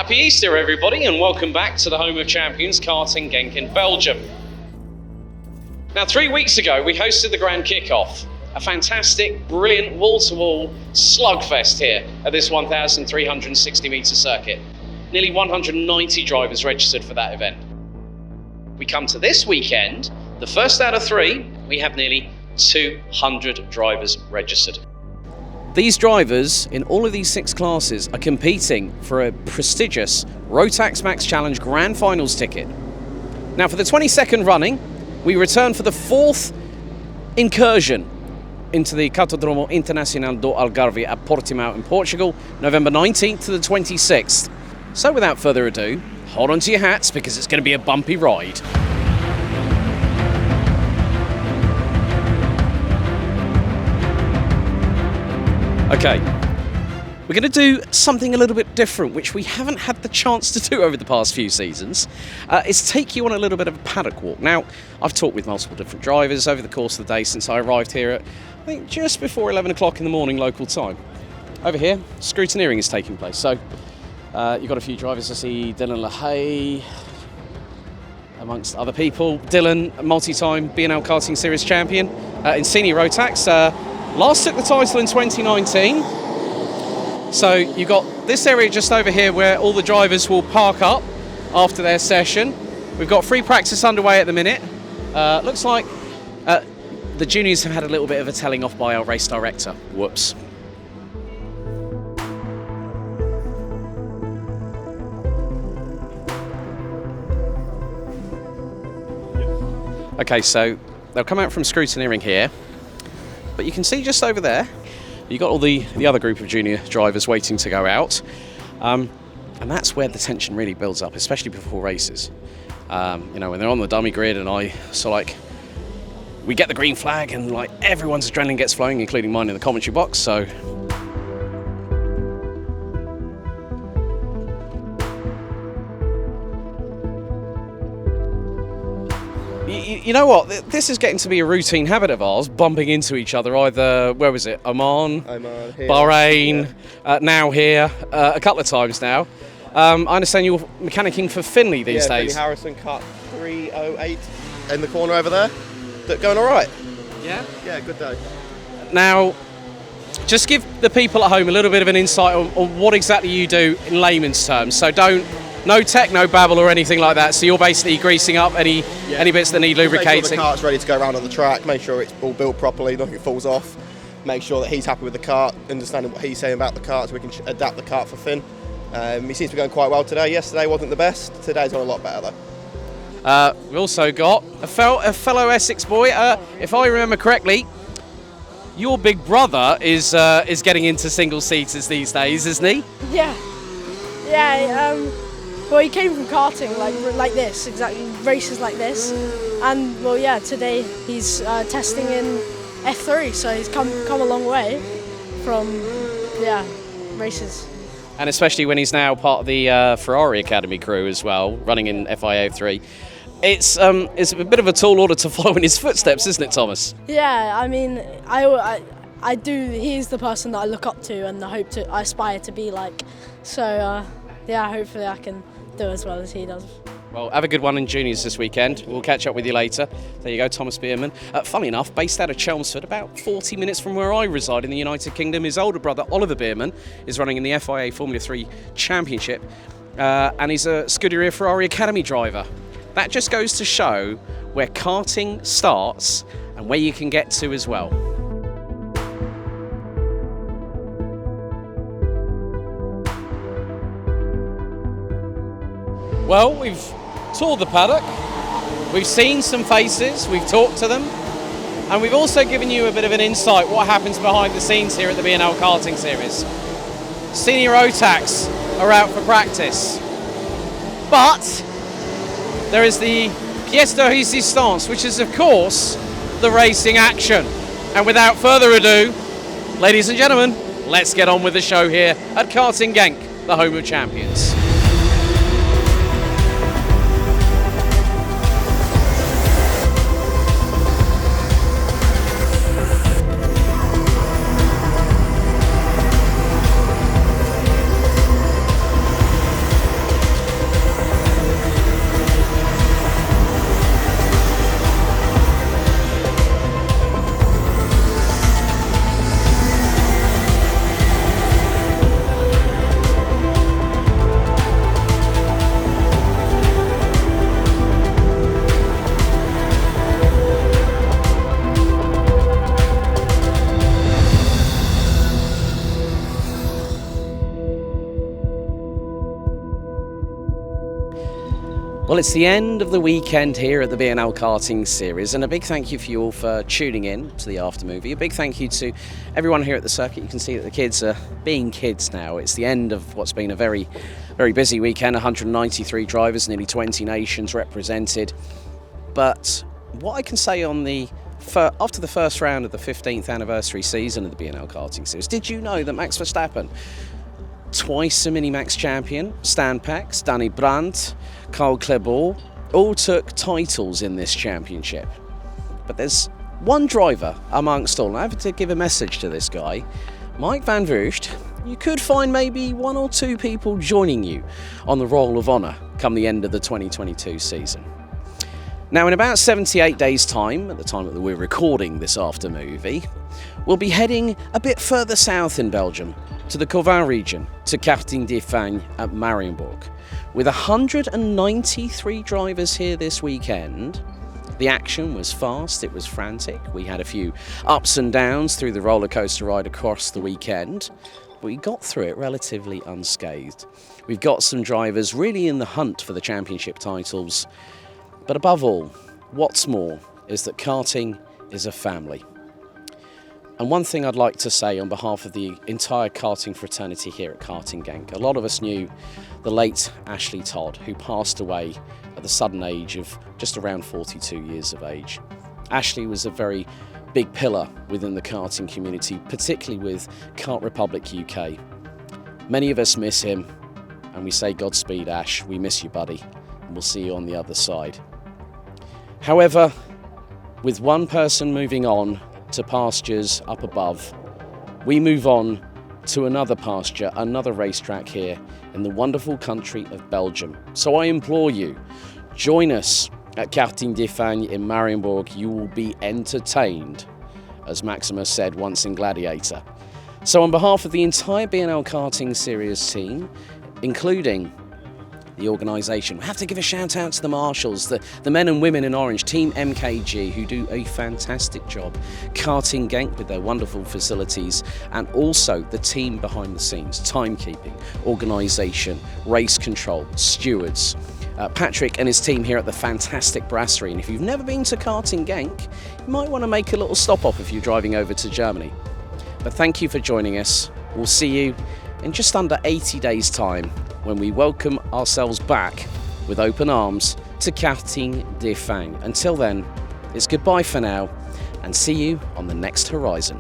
Happy Easter, everybody, and welcome back to the home of champions, Karting Genk in Belgium. Now, 3 weeks ago, we hosted the Grand Kickoff, a fantastic, brilliant, wall-to-wall slugfest here at this 1,360-metre circuit. Nearly 190 drivers registered for that event. We come to this weekend, the first out of 3, we have nearly 200 drivers registered. These drivers in all of these 6 classes are competing for a prestigious Rotax Max Challenge Grand Finals ticket. Now, for the 22nd running, we return for the 4th incursion into the Cartódromo Internacional do Algarve at Portimão in Portugal, November 19th to the 26th. So without further ado, hold on to your hats because it's going to be a bumpy ride. Okay, we're going to do something a little bit different, which we haven't had the chance to do over the past few seasons. Is take you on a little bit of a paddock walk. Now, I've talked with multiple different drivers over the course of the day since I arrived here at, I think, just before 11 o'clock in the morning local time. Over here, scrutineering is taking place. So, you've got a few drivers. I see Dylan LaHaye, amongst other people. Dylan, a multi-time BNL Karting Series champion in senior Rotax. Last took the title in 2019. So you've got this area just over here where all the drivers will park up after their session. We've got free practice underway at the minute. Looks like the juniors have had a little bit of a telling off by our race director. Whoops. Okay, so they'll come out from scrutineering here. But you can see just over there, you've got all the other group of junior drivers waiting to go out. And that's where the tension really builds up, especially before races. You know, when they're on the dummy grid and we get the green flag and like everyone's adrenaline gets flowing, including mine in the commentary box, so. You know what, this is getting to be a routine habit of ours, bumping into each other, either, where was it, Oman here, Bahrain, yeah. Now here, a couple of times now. I understand you're mechanicking for Finley these days. Finley Harrison cut 308 in the corner over there. Going all right? Yeah? Yeah, good day. Now, just give the people at home a little bit of an insight on what exactly you do in layman's terms. So no tech, no babble or anything like that. So you're basically greasing up any bits that need lubricating. Make sure the cart's ready to go around on the track. Make sure it's all built properly, nothing falls off. Make sure that he's happy with the kart, understanding what he's saying about the kart, so we can adapt the kart for Finn. He seems to be going quite well today. Yesterday wasn't the best. Today's gone a lot better though. We also got a fellow Essex boy. If I remember correctly, your big brother is getting into single seaters these days, isn't he? Yeah. Well, he came from karting, like this, exactly, races like this. And, well, yeah, today he's testing in F3, so he's come a long way from, races. And especially when he's now part of the Ferrari Academy crew as well, running in FIA 3. It's a bit of a tall order to follow in his footsteps, isn't it, Thomas? Yeah, I mean, I do, he's the person that I look up to and I aspire to be like. So, hopefully I can do as well as he does. Well, have a good one in juniors this weekend. We'll catch up with you later. There you go, Thomas Bierman. Funnily enough, based out of Chelmsford, about 40 minutes from where I reside in the United Kingdom. His older brother, Oliver Bierman, is running in the FIA Formula 3 Championship, and he's a Scuderia Ferrari Academy driver. That just goes to show where karting starts and where you can get to as well. Well, we've toured the paddock, we've seen some faces, we've talked to them, and we've also given you a bit of an insight what happens behind the scenes here at the BNL Karting Series. Senior Rotax are out for practice, but there is the pièce de résistance, which is of course the racing action. And without further ado, ladies and gentlemen, let's get on with the show here at Karting Genk, the home of champions. Well, it's the end of the weekend here at the BNL Karting Series, and a big thank you for you all for tuning in to the Aftermovie. A big thank you to everyone here at the circuit. You can see that the kids are being kids now. It's the end of what's been a very, very busy weekend. 193 drivers, nearly 20 nations represented. But what I can say on after the first round of the 15th anniversary season of the BNL Karting Series, did you know that Max Verstappen, twice a Minimax champion, Stan Pax, Danny Brandt, Carl Klebor, all took titles in this championship? But there's one driver amongst all, and I have to give a message to this guy, Mike Van Voost. You could find maybe one or two people joining you on the Roll of Honour come the end of the 2022 season. Now, in about 78 days' time, at the time that we're recording this Aftermovie, we'll be heading a bit further south in Belgium, to the Corvin region, to Karting Genk at Mariembourg. With 193 drivers here this weekend, the action was fast, it was frantic. We had a few ups and downs through the roller coaster ride across the weekend, but we got through it relatively unscathed. We've got some drivers really in the hunt for the championship titles, but above all, what's more is that karting is a family. And one thing I'd like to say on behalf of the entire karting fraternity here at Karting Genk, a lot of us knew the late Ashley Todd, who passed away at the sudden age of just around 42 years of age. Ashley was a very big pillar within the karting community, particularly with Kart Republic UK. Many of us miss him, and we say Godspeed, Ash. We miss you, buddy, and we'll see you on the other side. However, with one person moving on to pastures up above, we move on to another pasture, another racetrack here in the wonderful country of Belgium. So I implore you, join us at Karting Genk in Mariembourg. You will be entertained, as Maximus said once in Gladiator. So on behalf of the entire BNL Karting Series team, including the organisation, we have to give a shout out to the marshals, the men and women in orange, Team MKG, who do a fantastic job, Karting Genk with their wonderful facilities, and also the team behind the scenes, timekeeping, organisation, race control, stewards, Patrick and his team here at the fantastic brasserie. And if you've never been to Karting Genk, you might want to make a little stop off if you're driving over to Germany. But thank you for joining us. We'll see you in just under 80 days' time, when we welcome ourselves back with open arms to Karting Genk. Until then, it's goodbye for now, and see you on the next horizon.